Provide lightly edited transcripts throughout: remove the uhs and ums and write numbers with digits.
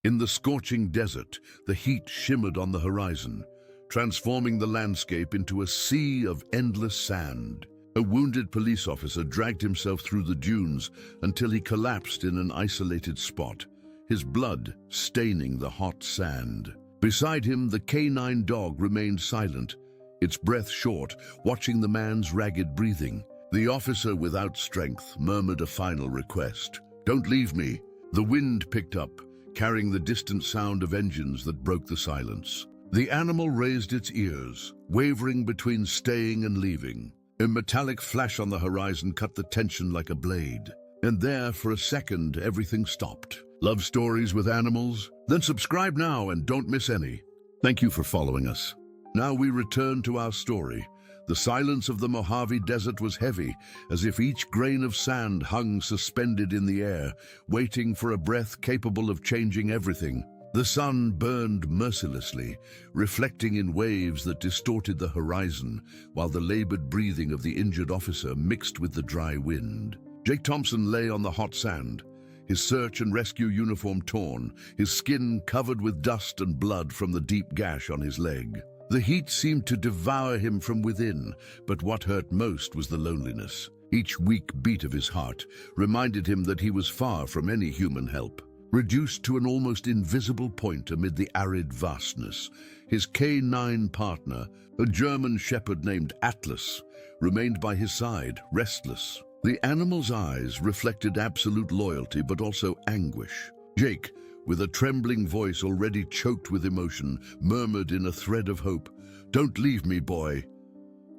In the scorching desert, the heat shimmered on the horizon, transforming the landscape into a sea of endless sand. A wounded police officer dragged himself through the dunes until he collapsed in an isolated spot, his blood staining the hot sand. Beside him, the canine dog remained silent, its breath short, watching the man's ragged breathing. The officer, without strength, murmured a final request. "Don't leave me." The wind picked up, carrying the distant sound of engines that broke the silence. The animal raised its ears, wavering between staying and leaving. A metallic flash on the horizon cut the tension like a blade. And there, for a second, everything stopped. Love stories with animals? Then subscribe now and don't miss any. Thank you for following us. Now we return to our story. The silence of the Mojave Desert was heavy, as if each grain of sand hung suspended in the air, waiting for a breath capable of changing everything. The sun burned mercilessly, reflecting in waves that distorted the horizon, while the labored breathing of the injured officer mixed with the dry wind. Jake Thompson lay on the hot sand, his search and rescue uniform torn, his skin covered with dust and blood from the deep gash on his leg. The heat seemed to devour him from within, but what hurt most was the loneliness. Each weak beat of his heart reminded him that he was far from any human help. Reduced to an almost invisible point amid the arid vastness, his K9 partner, a German shepherd named Atlas, remained by his side, restless. The animal's eyes reflected absolute loyalty but also anguish. Jake, with a trembling voice already choked with emotion, murmured in a thread of hope, "Don't leave me, boy."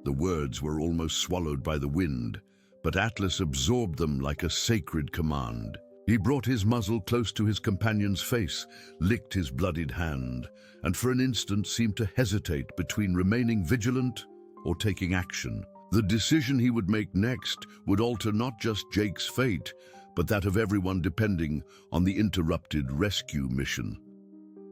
The words were almost swallowed by the wind, but Atlas absorbed them like a sacred command. He brought his muzzle close to his companion's face, licked his bloodied hand, and for an instant seemed to hesitate between remaining vigilant or taking action. The decision he would make next would alter not just Jake's fate, but that of everyone depending on the interrupted rescue mission.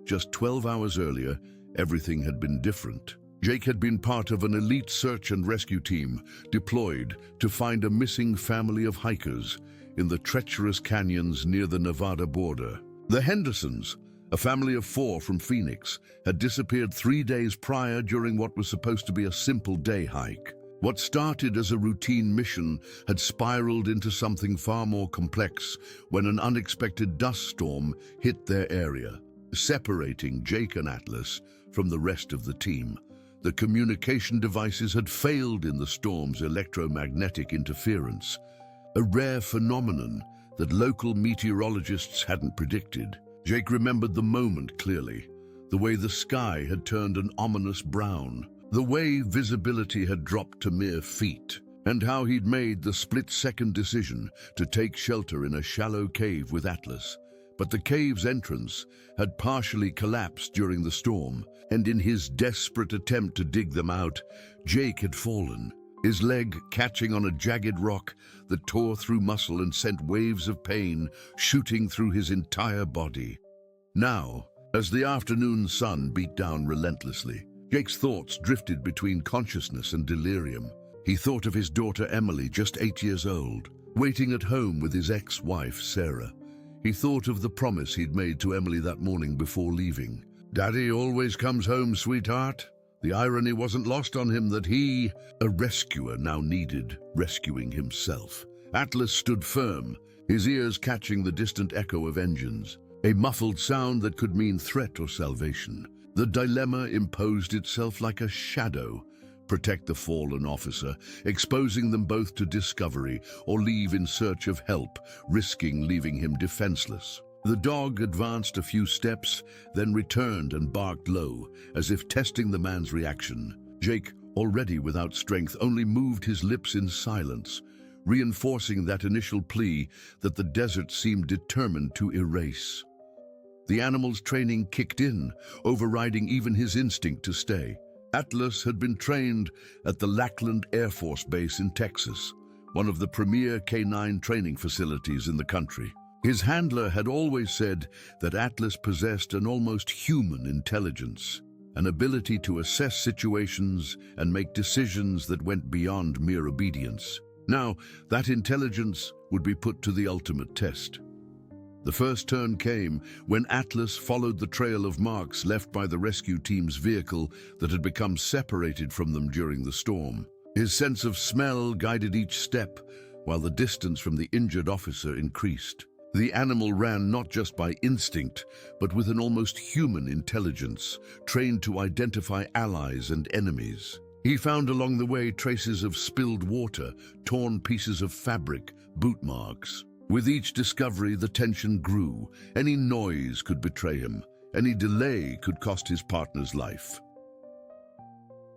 Just 12 hours earlier, everything had been different. Jake had been part of an elite search and rescue team deployed to find a missing family of hikers in the treacherous canyons near the Nevada border. The Hendersons, a family of 4 from Phoenix, had disappeared 3 days prior during what was supposed to be a simple day hike. What started as a routine mission had spiraled into something far more complex when an unexpected dust storm hit their area, separating Jake and Atlas from the rest of the team. The communication devices had failed in the storm's electromagnetic interference, a rare phenomenon that local meteorologists hadn't predicted. Jake remembered the moment clearly, the way the sky had turned an ominous brown, the way visibility had dropped to mere feet, and how he'd made the split-second decision to take shelter in a shallow cave with Atlas. But the cave's entrance had partially collapsed during the storm, and in his desperate attempt to dig them out, Jake had fallen, his leg catching on a jagged rock that tore through muscle and sent waves of pain shooting through his entire body. Now, as the afternoon sun beat down relentlessly, Jake's thoughts drifted between consciousness and delirium. He thought of his daughter Emily, just 8 years old, waiting at home with his ex-wife Sarah. He thought of the promise he'd made to Emily that morning before leaving. "Daddy always comes home, sweetheart." The irony wasn't lost on him that he, a rescuer, now needed rescuing himself. Atlas stood firm, his ears catching the distant echo of engines, a muffled sound that could mean threat or salvation. The dilemma imposed itself like a shadow: protect the fallen officer, exposing them both to discovery, or leave in search of help, risking leaving him defenseless. The dog advanced a few steps, then returned and barked low, as if testing the man's reaction. Jake, already without strength, only moved his lips in silence, reinforcing that initial plea that the desert seemed determined to erase. The animal's training kicked in, overriding even his instinct to stay. Atlas had been trained at the Lackland Air Force Base in Texas, one of the premier K9 training facilities in the country. His handler had always said that Atlas possessed an almost human intelligence, an ability to assess situations and make decisions that went beyond mere obedience. Now, that intelligence would be put to the ultimate test. The first turn came when Atlas followed the trail of marks left by the rescue team's vehicle that had become separated from them during the storm. His sense of smell guided each step, while the distance from the injured officer increased. The animal ran not just by instinct, but with an almost human intelligence, trained to identify allies and enemies. He found along the way traces of spilled water, torn pieces of fabric, boot marks. With each discovery, the tension grew. Any noise could betray him. Any delay could cost his partner's life.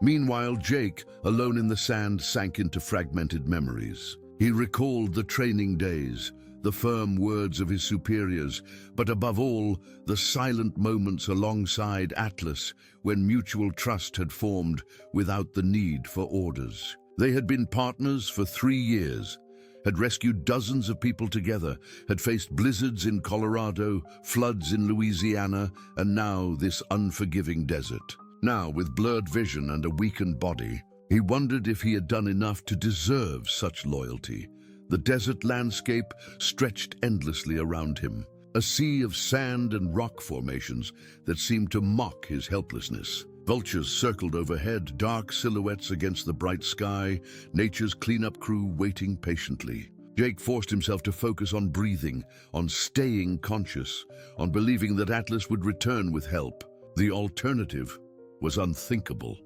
Meanwhile, Jake, alone in the sand, sank into fragmented memories. He recalled the training days, the firm words of his superiors, but above all, the silent moments alongside Atlas when mutual trust had formed without the need for orders. They had been partners for 3 years, had rescued dozens of people together, had faced blizzards in Colorado, floods in Louisiana, and now this unforgiving desert. Now, with blurred vision and a weakened body, he wondered if he had done enough to deserve such loyalty. The desert landscape stretched endlessly around him, a sea of sand and rock formations that seemed to mock his helplessness. Vultures circled overhead, dark silhouettes against the bright sky, nature's cleanup crew waiting patiently. Jake forced himself to focus on breathing, on staying conscious, on believing that Atlas would return with help. The alternative was unthinkable.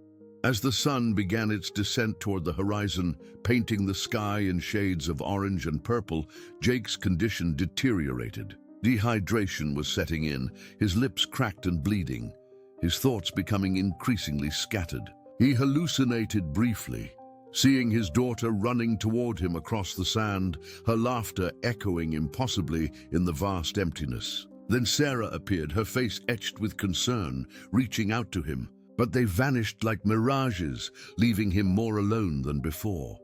As the sun began its descent toward the horizon, painting the sky in shades of orange and purple, Jake's condition deteriorated. Dehydration was setting in, his lips cracked and bleeding, his thoughts becoming increasingly scattered. He hallucinated briefly, seeing his daughter running toward him across the sand, her laughter echoing impossibly in the vast emptiness. Then Sarah appeared, her face etched with concern, reaching out to him. But they vanished like mirages, leaving him more alone than before.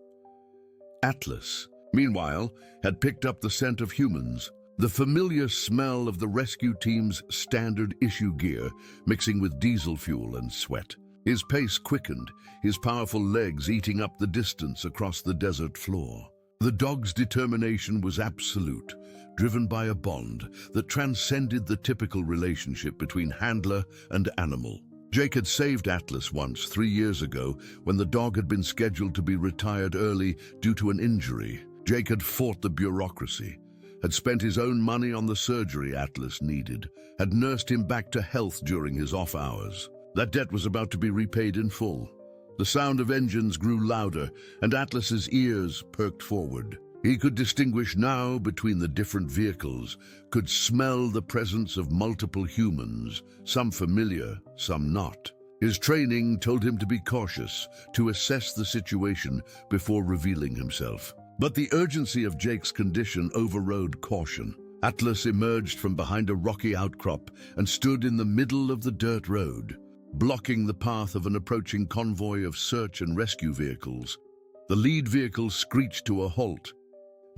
Atlas, meanwhile, had picked up the scent of humans, the familiar smell of the rescue team's standard issue gear, mixing with diesel fuel and sweat. His pace quickened, his powerful legs eating up the distance across the desert floor. The dog's determination was absolute, driven by a bond that transcended the typical relationship between handler and animal. Jake had saved Atlas once, 3 years ago, when the dog had been scheduled to be retired early due to an injury. Jake had fought the bureaucracy, had spent his own money on the surgery Atlas needed, had nursed him back to health during his off hours. That debt was about to be repaid in full. The sound of engines grew louder, and Atlas's ears perked forward. He could distinguish now between the different vehicles, could smell the presence of multiple humans, some familiar, some not. His training told him to be cautious, to assess the situation before revealing himself. But the urgency of Jake's condition overrode caution. Atlas emerged from behind a rocky outcrop and stood in the middle of the dirt road, blocking the path of an approaching convoy of search and rescue vehicles. The lead vehicle screeched to a halt,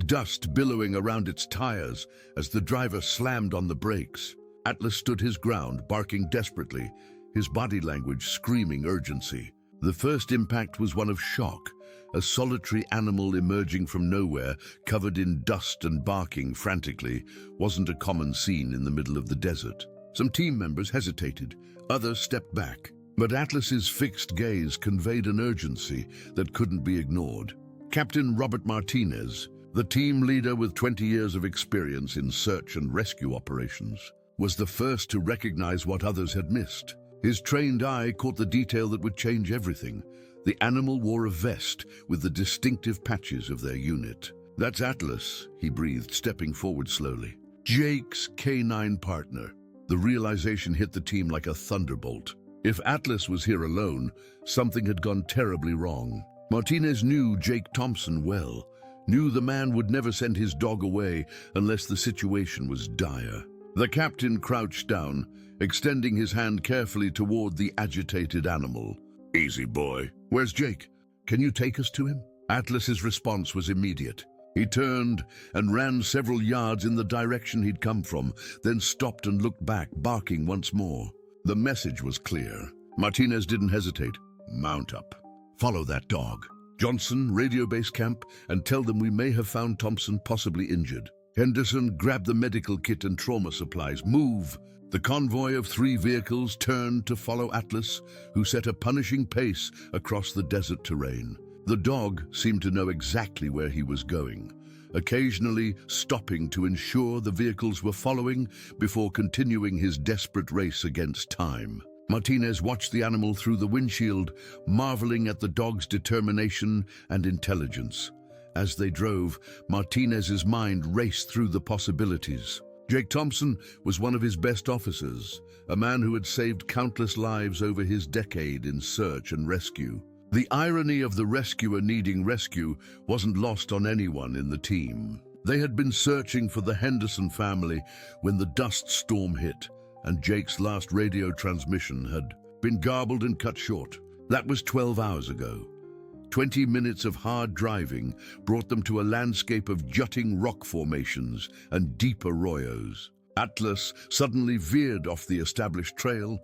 dust billowing around its tires as the driver slammed on the brakes. Atlas stood his ground, barking desperately, his body language screaming urgency. The first impact was one of shock, a solitary animal emerging from nowhere, covered in dust and barking frantically, wasn't a common scene in the middle of the desert. Some team members hesitated, others stepped back, but Atlas's fixed gaze conveyed an urgency that couldn't be ignored. Captain Robert Martinez, the team leader with 20 years of experience in search and rescue operations, was the first to recognize what others had missed. His trained eye caught the detail that would change everything. The animal wore a vest with the distinctive patches of their unit. "That's Atlas," he breathed, stepping forward slowly. "Jake's canine partner." The realization hit the team like a thunderbolt. If Atlas was here alone, something had gone terribly wrong. Martinez knew Jake Thompson well, knew the man would never send his dog away unless the situation was dire. The captain crouched down, extending his hand carefully toward the agitated animal. "Easy, boy. Where's Jake? Can you take us to him?" Atlas's response was immediate. He turned and ran several yards in the direction he'd come from, then stopped and looked back, barking once more. The message was clear. Martinez didn't hesitate. "Mount up. Follow that dog. Johnson, radio base camp, and tell them we may have found Thompson possibly injured." Henderson grabbed the medical kit and trauma supplies. Move! The convoy of 3 vehicles turned to follow Atlas, who set a punishing pace across the desert terrain. The dog seemed to know exactly where he was going, occasionally stopping to ensure the vehicles were following before continuing his desperate race against time. Martinez watched the animal through the windshield, marveling at the dog's determination and intelligence. As they drove, Martinez's mind raced through the possibilities. Jake Thompson was one of his best officers, a man who had saved countless lives over his decade in search and rescue. The irony of the rescuer needing rescue wasn't lost on anyone in the team. They had been searching for the Henderson family when the dust storm hit, and Jake's last radio transmission had been garbled and cut short. That was 12 hours ago. 20 minutes of hard driving brought them to a landscape of jutting rock formations and deep arroyos. Atlas suddenly veered off the established trail,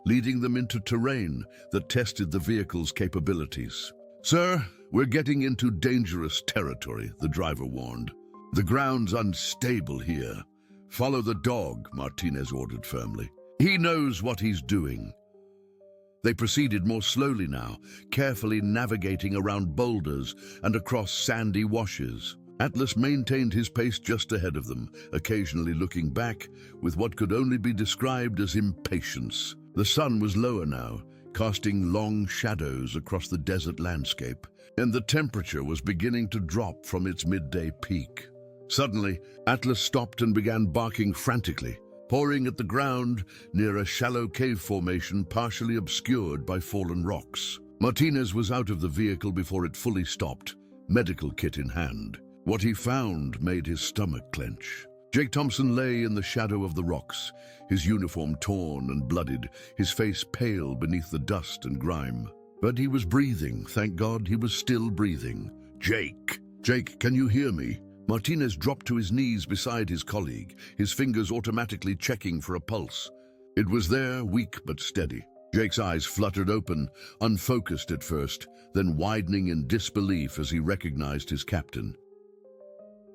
leading them into terrain that tested the vehicle's capabilities. "Sir, we're getting into dangerous territory," the driver warned. "The ground's unstable here." "Follow the dog," Martinez ordered firmly. "He knows what he's doing." They proceeded more slowly now, carefully navigating around boulders and across sandy washes. Atlas maintained his pace just ahead of them, occasionally looking back with what could only be described as impatience. The sun was lower now, casting long shadows across the desert landscape, and the temperature was beginning to drop from its midday peak. Suddenly, Atlas stopped and began barking frantically, pawing at the ground near a shallow cave formation partially obscured by fallen rocks. Martinez was out of the vehicle before it fully stopped, medical kit in hand. What he found made his stomach clench. Jake Thompson lay in the shadow of the rocks, his uniform torn and bloodied, his face pale beneath the dust and grime. But he was breathing, thank God he was still breathing. "Jake! Jake, can you hear me?" Martinez dropped to his knees beside his colleague, his fingers automatically checking for a pulse. It was there, weak but steady. Jake's eyes fluttered open, unfocused at first, then widening in disbelief as he recognized his captain.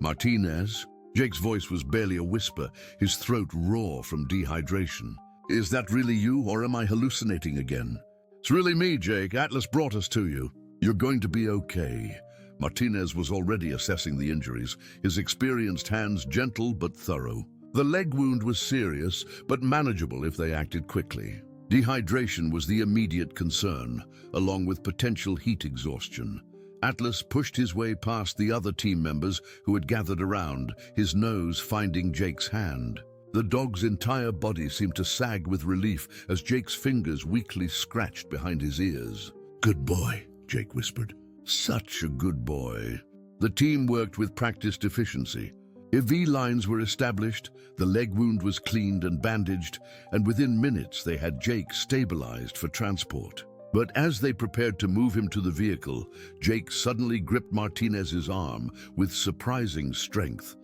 "Martinez?" Jake's voice was barely a whisper, his throat raw from dehydration. "Is that really you, or am I hallucinating again?" "It's really me, Jake. Atlas brought us to you. You're going to be okay." Martinez was already assessing the injuries, his experienced hands gentle but thorough. The leg wound was serious, but manageable if they acted quickly. Dehydration was the immediate concern, along with potential heat exhaustion. Atlas pushed his way past the other team members who had gathered around, his nose finding Jake's hand. The dog's entire body seemed to sag with relief as Jake's fingers weakly scratched behind his ears. "Good boy," Jake whispered. "Such a good boy." The team worked with practiced efficiency. IV lines were established, the leg wound was cleaned and bandaged, and within minutes they had Jake stabilized for transport. But as they prepared to move him to the vehicle, Jake suddenly gripped Martinez's arm with surprising strength.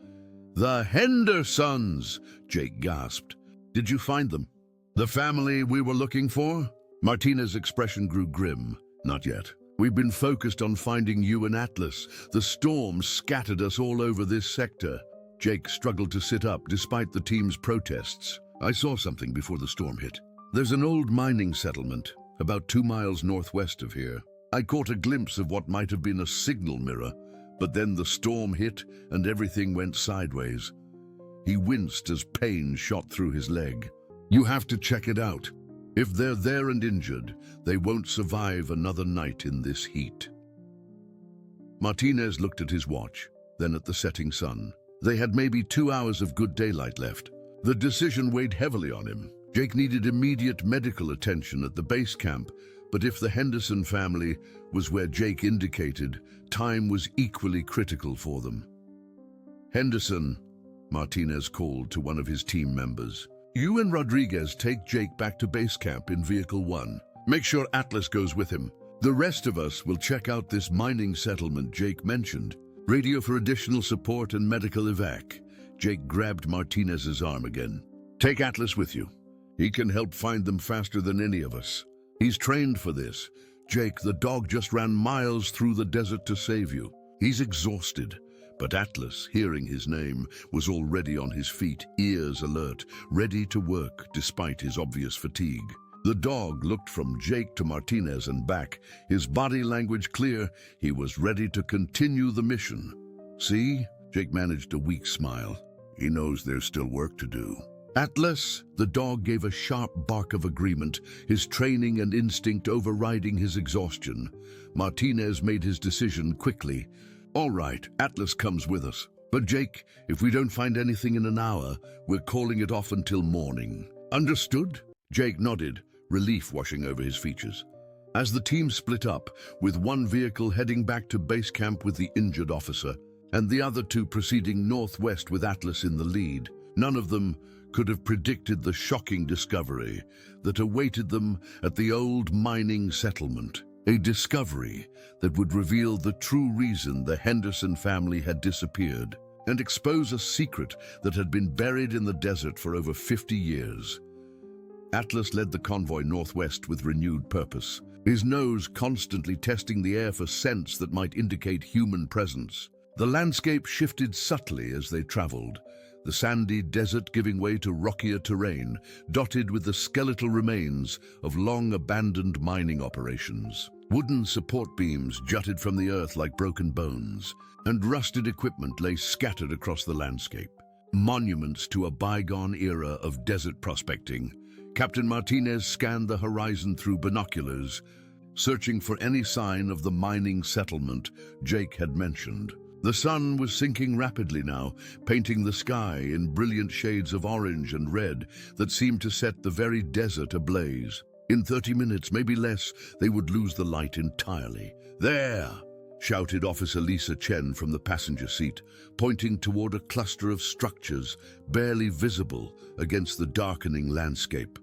"The Hendersons!" Jake gasped. "Did you find them? The family we were looking for?" Martinez's expression grew grim. "Not yet. We've been focused on finding you and Atlas. The storm scattered us all over this sector." Jake struggled to sit up despite the team's protests. "I saw something before the storm hit. There's an old mining settlement, about 2 miles northwest of here. I caught a glimpse of what might have been a signal mirror, but then the storm hit and everything went sideways." He winced as pain shot through his leg. "You have to check it out. If they're there and injured, they won't survive another night in this heat." Martinez looked at his watch, then at the setting sun. They had maybe 2 hours of good daylight left. The decision weighed heavily on him. Jake needed immediate medical attention at the base camp, but if the Henderson family was where Jake indicated, time was equally critical for them. "Henderson," Martinez called to one of his team members. "You and Rodriguez take Jake back to base camp in Vehicle 1. Make sure Atlas goes with him. The rest of us will check out this mining settlement Jake mentioned. Radio for additional support and medical evac." Jake grabbed Martinez's arm again. "Take Atlas with you. He can help find them faster than any of us. He's trained for this. Jake, the dog just ran miles through the desert to save you. He's exhausted, But Atlas, hearing his name, was already on his feet, ears alert, ready to work despite his obvious fatigue. The dog looked from Jake to Martinez and back, his body language clear. He was ready to continue the mission. See? Jake managed a weak smile. He knows there's still work to do. Atlas, the dog gave a sharp bark of agreement, his training and instinct overriding his exhaustion. Martinez made his decision quickly. All right, Atlas comes with us. But Jake, if we don't find anything in an hour, we're calling it off until morning. Understood? Jake nodded, relief washing over his features. As the team split up, with one vehicle heading back to base camp with the injured officer, and the other two proceeding northwest with Atlas in the lead, none of them could have predicted the shocking discovery that awaited them at the old mining settlement. A discovery that would reveal the true reason the Henderson family had disappeared and expose a secret that had been buried in the desert for over 50 years. Atlas led the convoy northwest with renewed purpose, his nose constantly testing the air for scents that might indicate human presence. The landscape shifted subtly as they traveled, the sandy desert giving way to rockier terrain, dotted with the skeletal remains of long-abandoned mining operations. Wooden support beams jutted from the earth like broken bones, and rusted equipment lay scattered across the landscape. Monuments to a bygone era of desert prospecting. Captain Martinez scanned the horizon through binoculars, searching for any sign of the mining settlement Jake had mentioned. The sun was sinking rapidly now, painting the sky in brilliant shades of orange and red that seemed to set the very desert ablaze. In 30 minutes, maybe less, they would lose the light entirely. "There!" shouted Officer Lisa Chen from the passenger seat, pointing toward a cluster of structures barely visible against the darkening landscape.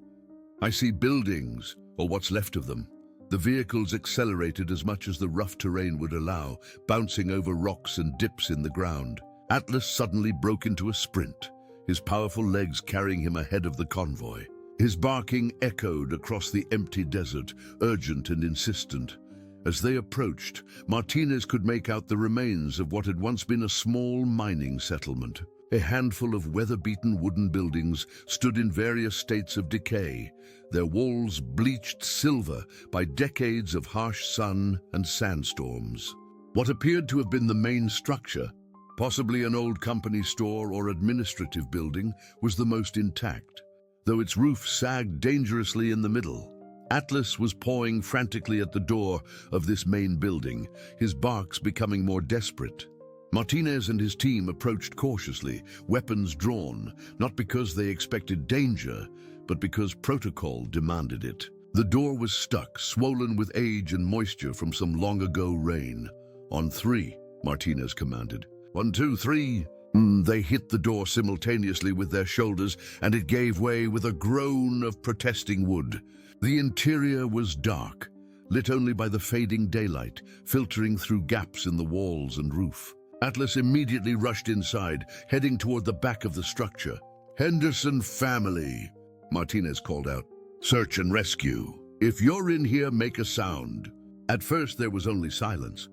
"I see buildings, or what's left of them." The vehicles accelerated as much as the rough terrain would allow, bouncing over rocks and dips in the ground. Atlas suddenly broke into a sprint, his powerful legs carrying him ahead of the convoy. His barking echoed across the empty desert, urgent and insistent. As they approached, Martinez could make out the remains of what had once been a small mining settlement. A handful of weather-beaten wooden buildings stood in various states of decay, their walls bleached silver by decades of harsh sun and sandstorms. What appeared to have been the main structure, possibly an old company store or administrative building, was the most intact, though its roof sagged dangerously in the middle. Atlas was pawing frantically at the door of this main building, his barks becoming more desperate. Martinez and his team approached cautiously, weapons drawn, not because they expected danger, but because protocol demanded it. The door was stuck, swollen with age and moisture from some long-ago rain. "On three," Martinez commanded. "1, 2, 3. They hit the door simultaneously with their shoulders, and it gave way with a groan of protesting wood. The interior was dark, lit only by the fading daylight, filtering through gaps in the walls and roof. Atlas immediately rushed inside, heading toward the back of the structure. "Henderson family," Martinez called out. "Search and rescue. If you're in here, make a sound." At first there was only silence.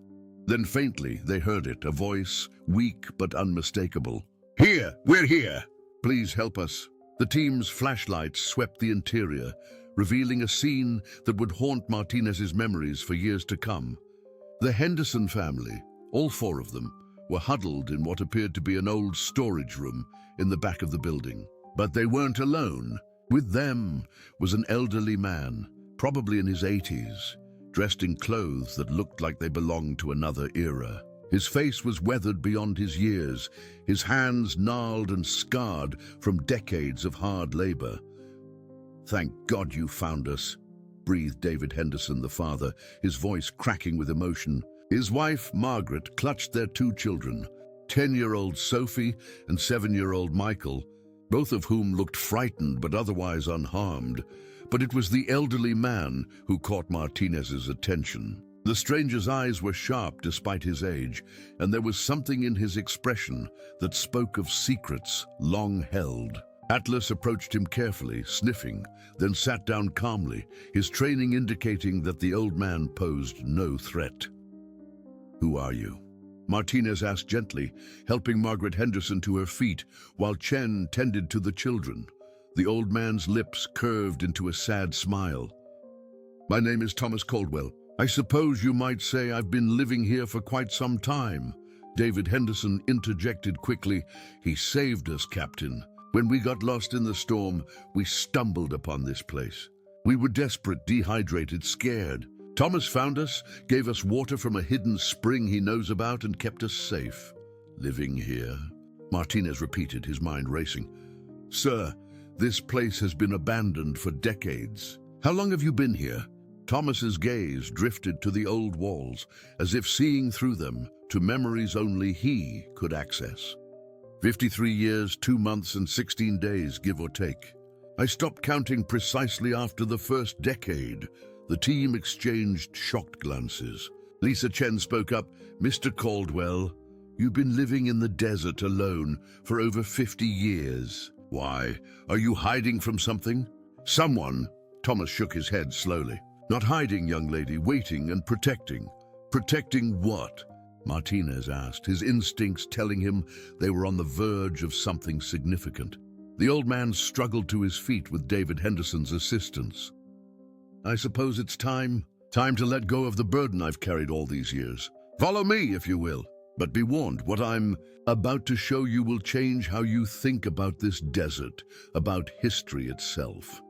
Then faintly they heard it, a voice, weak but unmistakable. "Here, we're here. Please help us." The team's flashlights swept the interior, revealing a scene that would haunt Martinez's memories for years to come. The Henderson family, all four of them, were huddled in what appeared to be an old storage room in the back of the building. But they weren't alone. With them was an elderly man, probably in his 80s, dressed in clothes that looked like they belonged to another era. His face was weathered beyond his years, his hands gnarled and scarred from decades of hard labor. "Thank God you found us," breathed David Henderson, the father, his voice cracking with emotion. His wife, Margaret, clutched their two children, 10-year-old Sophie and 7-year-old Michael, both of whom looked frightened but otherwise unharmed. But it was the elderly man who caught Martinez's attention. The stranger's eyes were sharp despite his age, and there was something in his expression that spoke of secrets long held. Atlas approached him carefully, sniffing, then sat down calmly, his training indicating that the old man posed no threat. "Who are you?" Martinez asked gently, helping Margaret Henderson to her feet while Chen tended to the children. The old man's lips curved into a sad smile. "My name is Thomas Caldwell. I suppose you might say I've been living here for quite some time." David Henderson interjected quickly. "He saved us, Captain. When we got lost in the storm, we stumbled upon this place. We were desperate, dehydrated, scared. Thomas found us, gave us water from a hidden spring he knows about, and kept us safe. Living here?" Martinez repeated, his mind racing. "Sir, this place has been abandoned for decades. How long have you been here?" Thomas's gaze drifted to the old walls, as if seeing through them to memories only he could access. 53 years, 2 months, and 16 days, give or take. "I stopped counting precisely after the first decade." The team exchanged shocked glances. Lisa Chen spoke up. "Mr. Caldwell, you've been living in the desert alone for over 50 years. Why? Are you hiding from something?" "Someone." Thomas shook his head slowly. "Not hiding, young lady, waiting and protecting." "Protecting what?" Martinez asked, his instincts telling him they were on the verge of something significant. The old man struggled to his feet with David Henderson's assistance. "I suppose it's time to let go of the burden I've carried all these years. Follow me, if you will. But be warned, what I'm about to show you will change how you think about this desert, about history itself."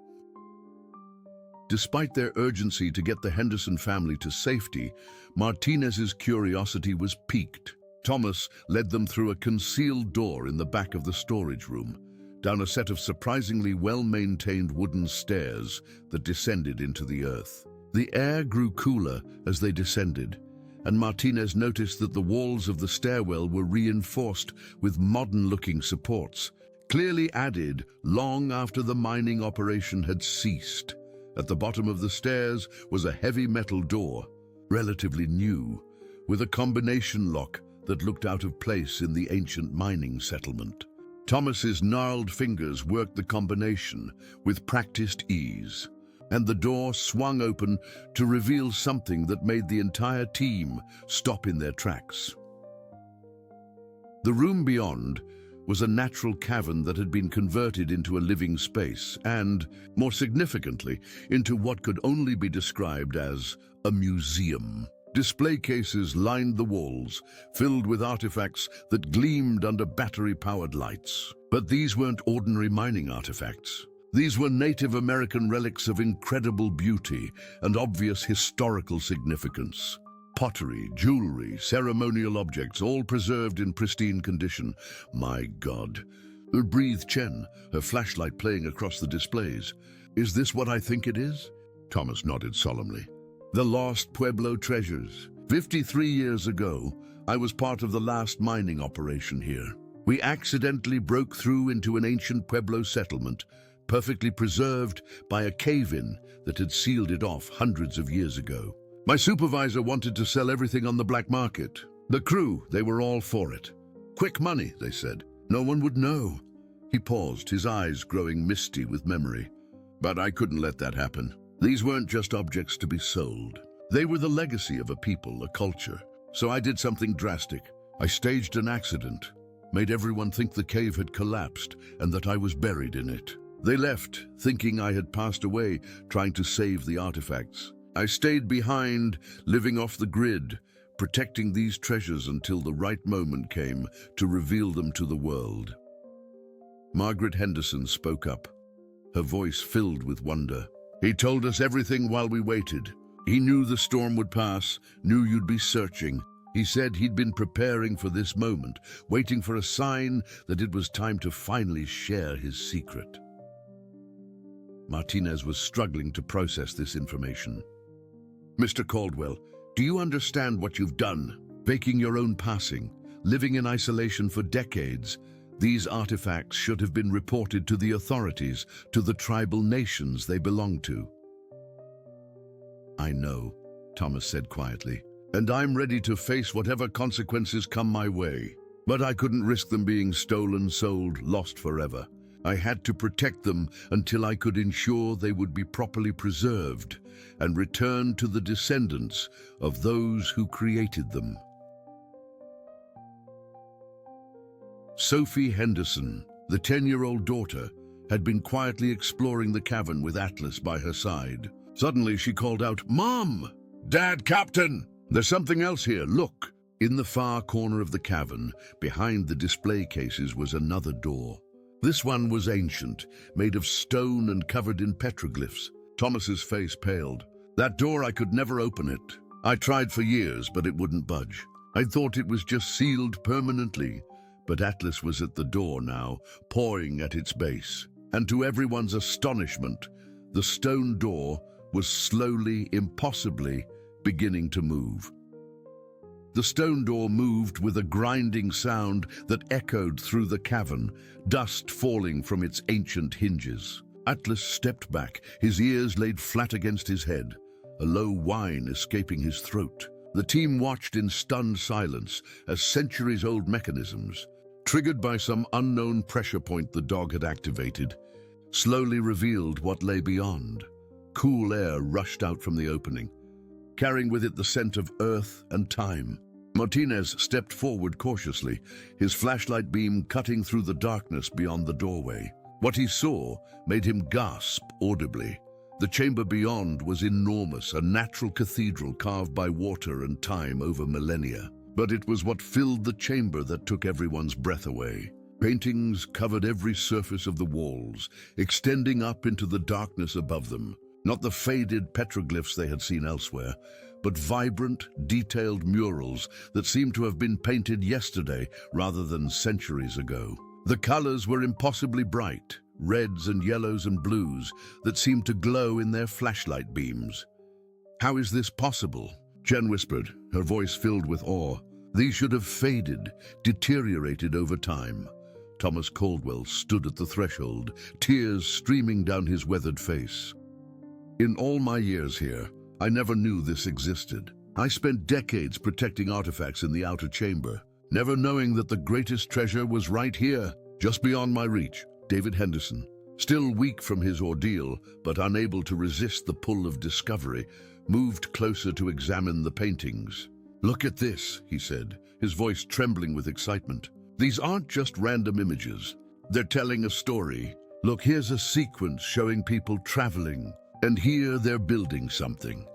Despite their urgency to get the Henderson family to safety, Martinez's curiosity was piqued. Thomas led them through a concealed door in the back of the storage room, down a set of surprisingly well-maintained wooden stairs that descended into the earth. The air grew cooler as they descended, and Martinez noticed that the walls of the stairwell were reinforced with modern-looking supports, clearly added long after the mining operation had ceased. At the bottom of the stairs was a heavy metal door, relatively new, with a combination lock that looked out of place in the ancient mining settlement. Thomas's gnarled fingers worked the combination with practiced ease, and the door swung open to reveal something that made the entire team stop in their tracks. The room beyond was a natural cavern that had been converted into a living space and, more significantly, into what could only be described as a museum. Display cases lined the walls, filled with artifacts that gleamed under battery-powered lights. But these weren't ordinary mining artifacts. These were Native American relics of incredible beauty and obvious historical significance. Pottery, jewelry, ceremonial objects, all preserved in pristine condition. "My God," breathed Chen, her flashlight playing across the displays. "Is this what I think it is?" Thomas nodded solemnly. "The lost Pueblo treasures. 53 years ago, I was part of the last mining operation here. We accidentally broke through into an ancient Pueblo settlement, perfectly preserved by a cave-in that had sealed it off hundreds of years ago. My supervisor wanted to sell everything on the black market. The crew, they were all for it. Quick money, they said. No one would know." He paused, his eyes growing misty with memory. "But I couldn't let that happen. These weren't just objects to be sold. They were the legacy of a people, a culture. So I did something drastic. I staged an accident, made everyone think the cave had collapsed and that I was buried in it. They left, thinking I had passed away, trying to save the artifacts. I stayed behind, living off the grid, protecting these treasures until the right moment came to reveal them to the world." Margaret Henderson spoke up, her voice filled with wonder. "He told us everything while we waited. He knew the storm would pass, knew you'd be searching. He said he'd been preparing for this moment, waiting for a sign that it was time to finally share his secret." Martinez was struggling to process this information. "Mr. Caldwell, do you understand what you've done? Faking your own passing, living in isolation for decades. These artifacts should have been reported to the authorities, to the tribal nations they belong to." "I know," Thomas said quietly, "and I'm ready to face whatever consequences come my way. But I couldn't risk them being stolen, sold, lost forever. I had to protect them until I could ensure they would be properly preserved and returned to the descendants of those who created them." Sophie Henderson, the 10-year-old daughter, had been quietly exploring the cavern with Atlas by her side. Suddenly she called out, "Mom! Dad, Captain! There's something else here, look!" In the far corner of the cavern, behind the display cases, was another door. This one was ancient, made of stone and covered in petroglyphs. Thomas's face paled. "That door, I could never open it. I tried for years, but it wouldn't budge. I thought it was just sealed permanently." But Atlas was at the door now, pawing at its base. And to everyone's astonishment, the stone door was slowly, impossibly, beginning to move. The stone door moved with a grinding sound that echoed through the cavern, dust falling from its ancient hinges. Atlas stepped back, his ears laid flat against his head, a low whine escaping his throat. The team watched in stunned silence as centuries-old mechanisms, triggered by some unknown pressure point the dog had activated, slowly revealed what lay beyond. Cool air rushed out from the opening, carrying with it the scent of earth and time. Martinez stepped forward cautiously, his flashlight beam cutting through the darkness beyond the doorway. What he saw made him gasp audibly. The chamber beyond was enormous, a natural cathedral carved by water and time over millennia. But it was what filled the chamber that took everyone's breath away. Paintings covered every surface of the walls, extending up into the darkness above them. Not the faded petroglyphs they had seen elsewhere, but vibrant, detailed murals that seemed to have been painted yesterday rather than centuries ago. The colors were impossibly bright, reds and yellows and blues that seemed to glow in their flashlight beams. "How is this possible?" Jen whispered, her voice filled with awe. "These should have faded, deteriorated over time." Thomas Caldwell stood at the threshold, tears streaming down his weathered face. "In all my years here, I never knew this existed. I spent decades protecting artifacts in the outer chamber, never knowing that the greatest treasure was right here, just beyond my reach." David Henderson, still weak from his ordeal, but unable to resist the pull of discovery, moved closer to examine the paintings. "Look at this," he said, his voice trembling with excitement. "These aren't just random images. They're telling a story. Look, here's a sequence showing people traveling, and here they're building something."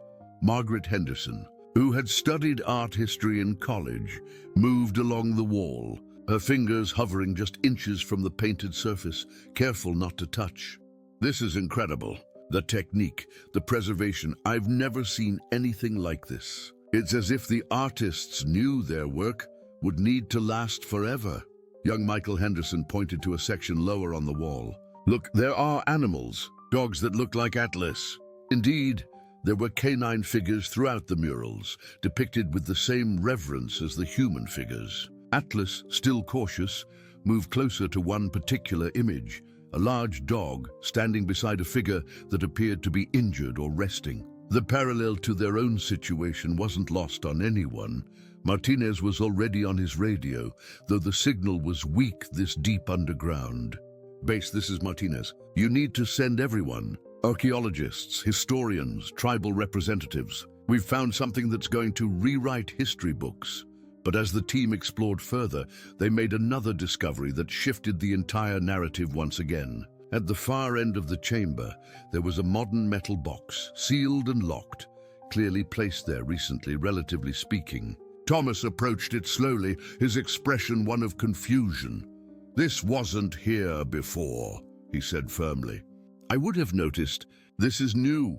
Margaret Henderson, who had studied art history in college, moved along the wall, her fingers hovering just inches from the painted surface, careful not to touch. "This is incredible. The technique, the preservation, I've never seen anything like this. It's as if the artists knew their work would need to last forever." Young Michael Henderson pointed to a section lower on the wall. "Look, there are animals, dogs that look like Atlas." Indeed, there were canine figures throughout the murals, depicted with the same reverence as the human figures. Atlas, still cautious, moved closer to one particular image, a large dog standing beside a figure that appeared to be injured or resting. The parallel to their own situation wasn't lost on anyone. Martinez was already on his radio, though the signal was weak this deep underground. "Base, this is Martinez. You need to send everyone. Archaeologists, historians, tribal representatives. We've found something that's going to rewrite history books." But as the team explored further, they made another discovery that shifted the entire narrative once again. At the far end of the chamber, there was a modern metal box, sealed and locked, clearly placed there recently, relatively speaking. Thomas approached it slowly, his expression one of confusion. "This wasn't here before," he said firmly. "I would have noticed. This is new."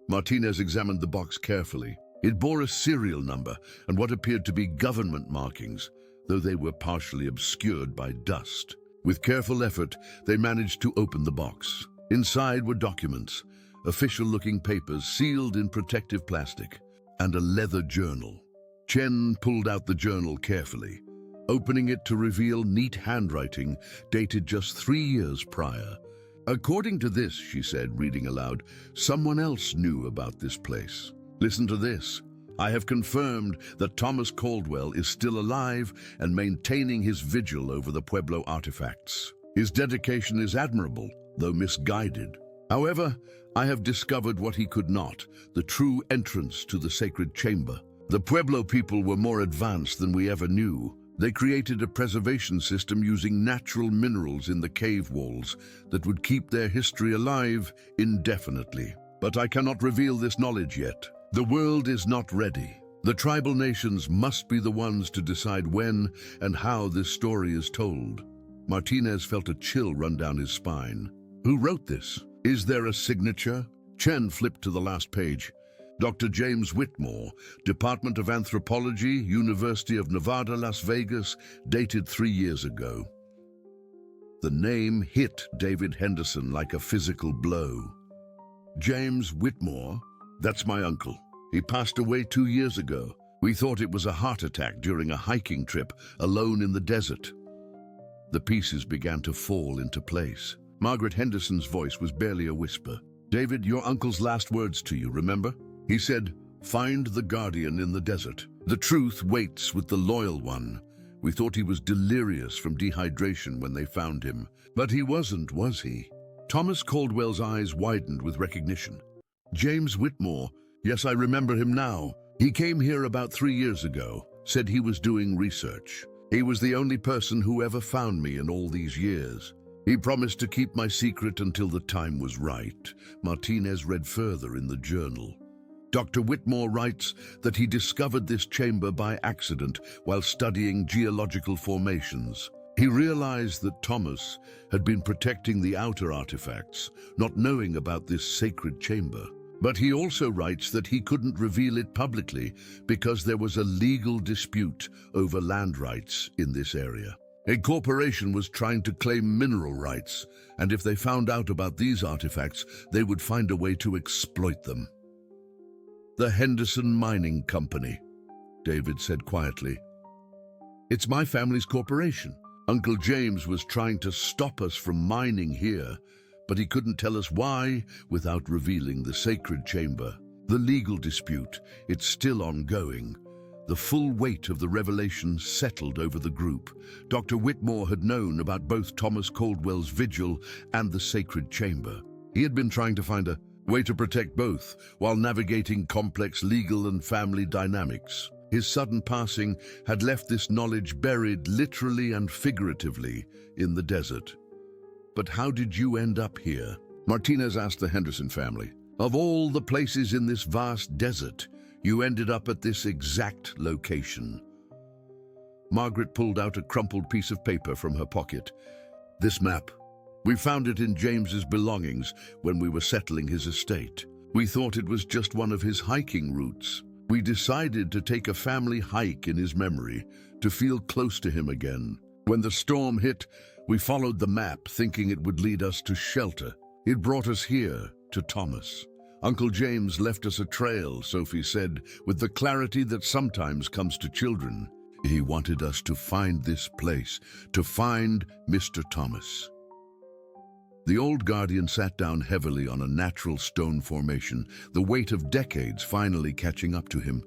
Martinez examined the box carefully. It bore a serial number and what appeared to be government markings, though they were partially obscured by dust. With careful effort, they managed to open the box. Inside were documents, official-looking papers sealed in protective plastic, and a leather journal. Chen pulled out the journal carefully, opening it to reveal neat handwriting dated just 3 years prior. "According to this," she said, reading aloud, "someone else knew about this place. Listen to this. I have confirmed that Thomas Caldwell is still alive and maintaining his vigil over the Pueblo artifacts. His dedication is admirable, though misguided. However, I have discovered what he could not, the true entrance to the sacred chamber. The Pueblo people were more advanced than we ever knew, They created a preservation system using natural minerals in the cave walls that would keep their history alive indefinitely. But I cannot reveal this knowledge yet. The world is not ready. The tribal nations must be the ones to decide when and how this story is told. Martinez felt a chill run down his spine. Who wrote this? Is there a signature? Chen flipped to the last page. Dr. James Whitmore, Department of Anthropology, University of Nevada, Las Vegas, dated 3 years ago. The name hit David Henderson like a physical blow. James Whitmore? That's my uncle. He passed away 2 years ago. We thought it was a heart attack during a hiking trip, alone in the desert. The pieces began to fall into place. Margaret Henderson's voice was barely a whisper. David, your uncle's last words to you, remember? He said, "Find the guardian in the desert. The truth waits with the loyal one." We thought he was delirious from dehydration when they found him. But he wasn't, was he? Thomas Caldwell's eyes widened with recognition. James Whitmore, yes, I remember him now. He came here about 3 years ago, said he was doing research. He was the only person who ever found me in all these years. He promised to keep my secret until the time was right. Martinez read further in the journal. Dr. Whitmore writes that he discovered this chamber by accident while studying geological formations. He realized that Thomas had been protecting the outer artifacts, not knowing about this sacred chamber. But he also writes that he couldn't reveal it publicly because there was a legal dispute over land rights in this area. A corporation was trying to claim mineral rights, and if they found out about these artifacts, they would find a way to exploit them. The Henderson Mining Company, David said quietly. It's my family's corporation. Uncle James was trying to stop us from mining here, but he couldn't tell us why without revealing the sacred chamber. The legal dispute, it's still ongoing. The full weight of the revelation settled over the group. Dr. Whitmore had known about both Thomas Caldwell's vigil and the sacred chamber. He had been trying to find a way to protect both while navigating complex legal and family dynamics. His sudden passing had left this knowledge buried literally and figuratively in the desert. But how did you end up here? Martinez asked the Henderson family. Of all the places in this vast desert, you ended up at this exact location. Margaret pulled out a crumpled piece of paper from her pocket. This map. We found it in James's belongings when we were settling his estate. We thought it was just one of his hiking routes. We decided to take a family hike in his memory, to feel close to him again. When the storm hit, we followed the map, thinking it would lead us to shelter. It brought us here, to Thomas. Uncle James left us a trail, Sophie said, with the clarity that sometimes comes to children. He wanted us to find this place, to find Mr. Thomas. The old guardian sat down heavily on a natural stone formation, the weight of decades finally catching up to him.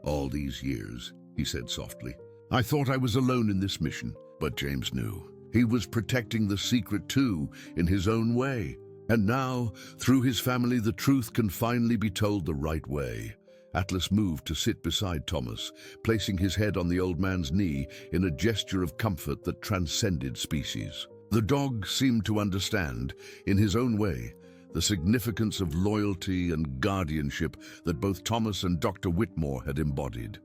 All these years, he said softly. I thought I was alone in this mission, but James knew. He was protecting the secret too, in his own way. And now, through his family, the truth can finally be told the right way. Atlas moved to sit beside Thomas, placing his head on the old man's knee in a gesture of comfort that transcended species. The dog seemed to understand, in his own way, the significance of loyalty and guardianship that both Thomas and Dr. Whitmore had embodied.